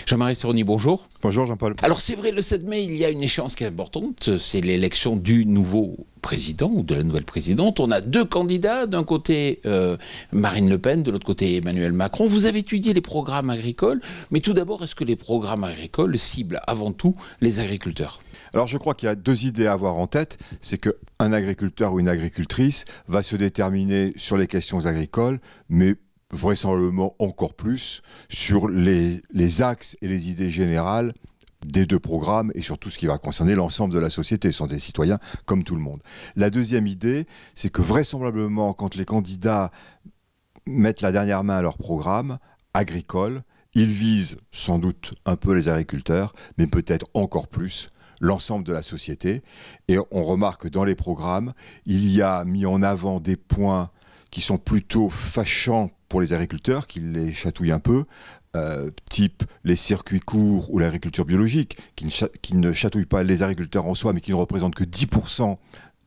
Jean-Marie Serroni, bonjour. Bonjour Jean-Paul. Alors c'est vrai, le 7 mai, il y a une échéance qui est importante, c'est l'élection du nouveau président ou de la nouvelle présidente. On a deux candidats, d'un côté Marine Le Pen, de l'autre côté Emmanuel Macron. Vous avez étudié les programmes agricoles, mais tout d'abord, est-ce que les programmes agricoles ciblent avant tout les agriculteurs ? Alors je crois qu'il y a deux idées à avoir en tête. C'est qu'un agriculteur ou une agricultrice va se déterminer sur les questions agricoles, mais vraisemblablement encore plus sur les axes et les idées générales des deux programmes et sur tout ce qui va concerner l'ensemble de la société. Ce sont des citoyens comme tout le monde. La deuxième idée, c'est que vraisemblablement, quand les candidats mettent la dernière main à leur programme agricole, ils visent sans doute un peu les agriculteurs, mais peut-être encore plus l'ensemble de la société. Et on remarque que dans les programmes, il y a mis en avant des points qui sont plutôt fâchants pour les agriculteurs, qui les chatouillent un peu, type les circuits courts ou l'agriculture biologique, qui ne chatouillent pas les agriculteurs en soi, mais qui ne représentent que 10%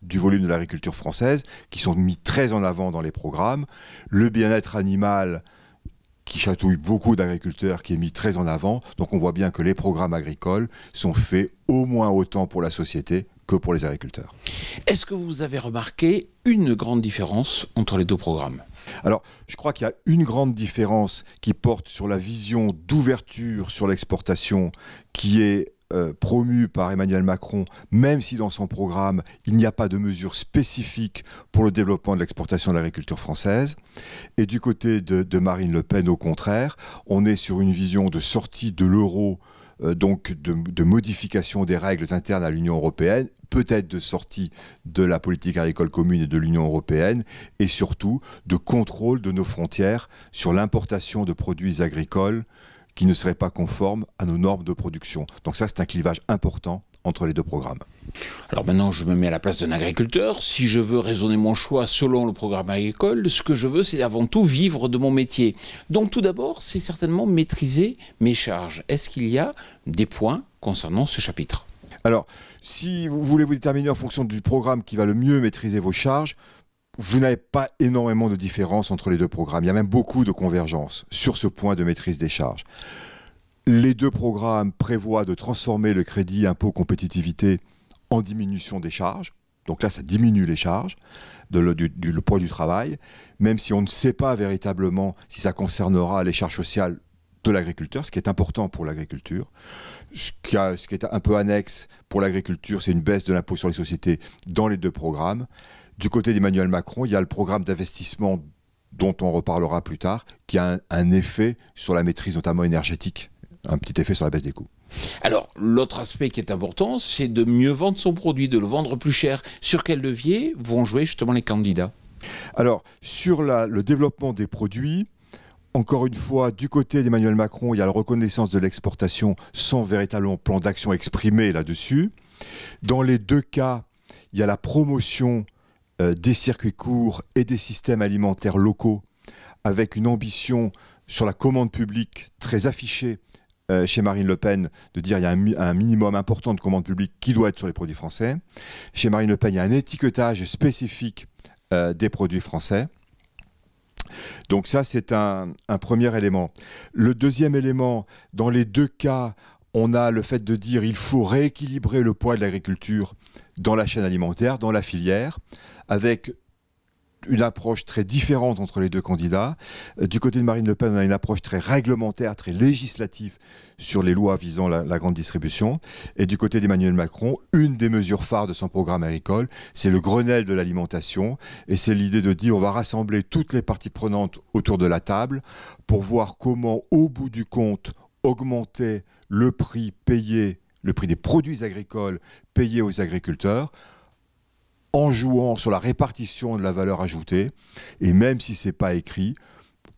du volume de l'agriculture française, qui sont mis très en avant dans les programmes. Le bien-être animal, qui chatouille beaucoup d'agriculteurs, qui est mis très en avant. Donc on voit bien que les programmes agricoles sont faits au moins autant pour la société que pour les agriculteurs. Est-ce que vous avez remarqué une grande différence entre les deux programmes ? Alors, je crois qu'il y a une grande différence qui porte sur la vision d'ouverture sur l'exportation qui est promue par Emmanuel Macron, même si dans son programme, il n'y a pas de mesures spécifiques pour le développement de l'exportation de l'agriculture française. Et du côté de Marine Le Pen, au contraire, on est sur une vision de sortie de l'euro, donc de modification des règles internes à l'Union européenne, peut-être de sortie de la politique agricole commune et de l'Union européenne, et surtout de contrôle de nos frontières sur l'importation de produits agricoles qui ne seraient pas conformes à nos normes de production. Donc ça, c'est un clivage important entre les deux programmes. Alors maintenant, je me mets à la place d'un agriculteur. Si je veux raisonner mon choix selon le programme agricole, ce que je veux, c'est avant tout vivre de mon métier. Donc tout d'abord, c'est certainement maîtriser mes charges. Est-ce qu'il y a des points concernant ce chapitre ? Alors, si vous voulez vous déterminer en fonction du programme qui va le mieux maîtriser vos charges, vous n'avez pas énormément de différence entre les deux programmes. Il y a même beaucoup de convergence sur ce point de maîtrise des charges. Les deux programmes prévoient de transformer le crédit impôt compétitivité en diminution des charges. Donc là, ça diminue les charges, le poids du travail, même si on ne sait pas véritablement si ça concernera les charges sociales de l'agriculteur, ce qui est important pour l'agriculture. Ce qui est un peu annexe pour l'agriculture, c'est une baisse de l'impôt sur les sociétés dans les deux programmes. Du côté d'Emmanuel Macron, il y a le programme d'investissement dont on reparlera plus tard, qui a un effet sur la maîtrise notamment énergétique, un petit effet sur la baisse des coûts. Alors, l'autre aspect qui est important, c'est de mieux vendre son produit, de le vendre plus cher. Sur quel levier vont jouer justement les candidats ? Alors, sur le développement des produits, encore une fois, du côté d'Emmanuel Macron, il y a la reconnaissance de l'exportation sans véritablement plan d'action exprimé là-dessus. Dans les deux cas, il y a la promotion des circuits courts et des systèmes alimentaires locaux avec une ambition sur la commande publique très affichée chez Marine Le Pen, de dire il y a un minimum important de commande publique qui doit être sur les produits français. Chez Marine Le Pen, il y a un étiquetage spécifique des produits français. Donc ça, c'est un premier élément. Le deuxième élément, dans les deux cas, on a le fait de dire il faut rééquilibrer le poids de l'agriculture dans la chaîne alimentaire, dans la filière, avec une approche très différente entre les deux candidats. Du côté de Marine Le Pen, on a une approche très réglementaire, très législative sur les lois visant la grande distribution. Et du côté d'Emmanuel Macron, une des mesures phares de son programme agricole, c'est le Grenelle de l'alimentation. Et c'est l'idée de dire on va rassembler toutes les parties prenantes autour de la table pour voir comment, au bout du compte, augmenter le prix des produits agricoles payés aux agriculteurs, en jouant sur la répartition de la valeur ajoutée. Et même si ce n'est pas écrit,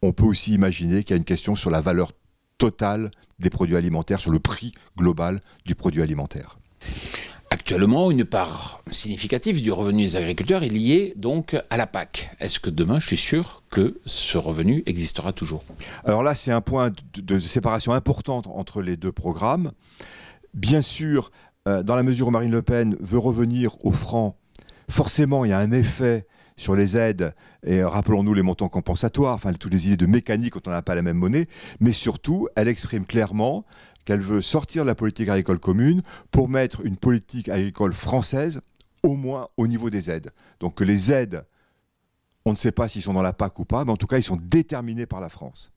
on peut aussi imaginer qu'il y a une question sur la valeur totale des produits alimentaires, sur le prix global du produit alimentaire. Actuellement, une part significative du revenu des agriculteurs est liée donc à la PAC. Est-ce que demain, je suis sûr que ce revenu existera toujours ? Alors là, c'est un point de séparation importante entre les deux programmes. Bien sûr, dans la mesure où Marine Le Pen veut revenir au franc, forcément, il y a un effet sur les aides, et rappelons-nous les montants compensatoires, enfin toutes les idées de mécanique quand on n'a pas la même monnaie, mais surtout, elle exprime clairement qu'elle veut sortir de la politique agricole commune pour mettre une politique agricole française au moins au niveau des aides. Donc que les aides, on ne sait pas s'ils sont dans la PAC ou pas, mais en tout cas, ils sont déterminés par la France.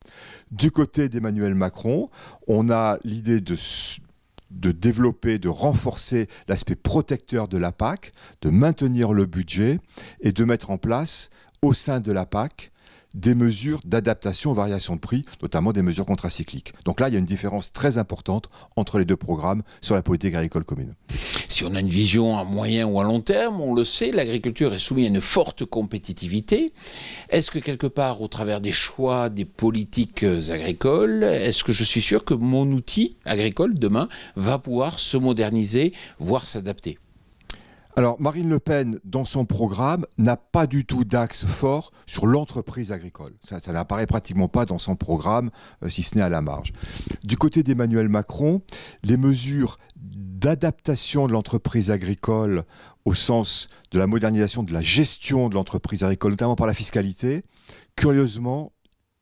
Du côté d'Emmanuel Macron, on a l'idée de développer, de renforcer l'aspect protecteur de la PAC, de maintenir le budget et de mettre en place, au sein de la PAC, des mesures d'adaptation aux variations de prix, notamment des mesures contracycliques. Donc là, il y a une différence très importante entre les deux programmes sur la politique agricole commune. Si on a une vision à moyen ou à long terme, on le sait, l'agriculture est soumise à une forte compétitivité. Est-ce que quelque part, au travers des choix des politiques agricoles, est-ce que je suis sûr que mon outil agricole, demain, va pouvoir se moderniser, voire s'adapter ? Alors, Marine Le Pen, dans son programme, n'a pas du tout d'axe fort sur l'entreprise agricole. Ça n'apparaît pratiquement pas dans son programme, si ce n'est à la marge. Du côté d'Emmanuel Macron, les mesures d'adaptation de l'entreprise agricole au sens de la modernisation de la gestion de l'entreprise agricole, notamment par la fiscalité, curieusement,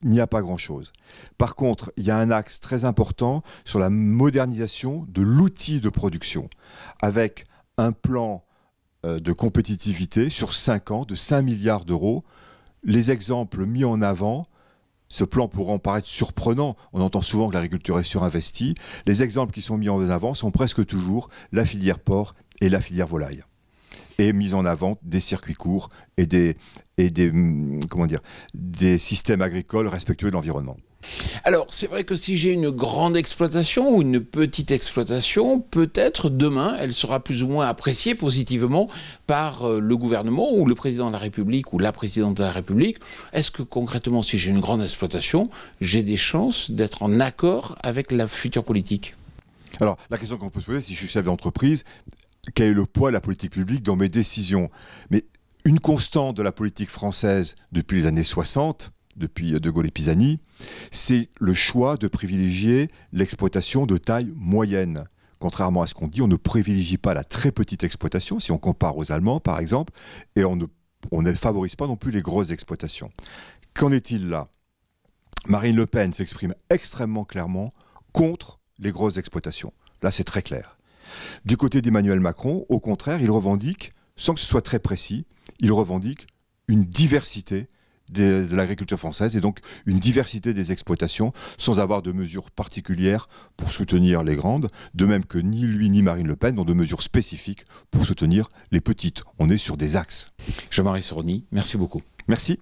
il n'y a pas grand-chose. Par contre, il y a un axe très important sur la modernisation de l'outil de production, avec un plan de compétitivité sur 5 ans de 5 milliards d'euros. Les exemples mis en avant, ce plan pourrait paraître surprenant, on entend souvent que l'agriculture est surinvestie, les exemples qui sont mis en avant sont presque toujours la filière porc et la filière volaille. Et mis en avant des circuits courts et des systèmes agricoles respectueux de l'environnement. Alors, c'est vrai que si j'ai une grande exploitation ou une petite exploitation, peut-être demain, elle sera plus ou moins appréciée positivement par le gouvernement ou le président de la République ou la présidente de la République. Est-ce que concrètement, si j'ai une grande exploitation, j'ai des chances d'être en accord avec la future politique ? Alors, la question qu'on peut se poser, si je suis chef d'entreprise, quel est le poids de la politique publique dans mes décisions ? Mais une constante de la politique française depuis les années 60, depuis De Gaulle et Pisani, c'est le choix de privilégier l'exploitation de taille moyenne. Contrairement à ce qu'on dit, on ne privilégie pas la très petite exploitation, si on compare aux Allemands par exemple, et on ne favorise pas non plus les grosses exploitations. Qu'en est-il là ? Marine Le Pen s'exprime extrêmement clairement contre les grosses exploitations. Là, c'est très clair. Du côté d'Emmanuel Macron, au contraire, il revendique, sans que ce soit très précis, il revendique une diversité de l'agriculture française et donc une diversité des exploitations sans avoir de mesures particulières pour soutenir les grandes, de même que ni lui ni Marine Le Pen n'ont de mesures spécifiques pour soutenir les petites. On est sur des axes. Jean-Marie Sorny, merci beaucoup. Merci.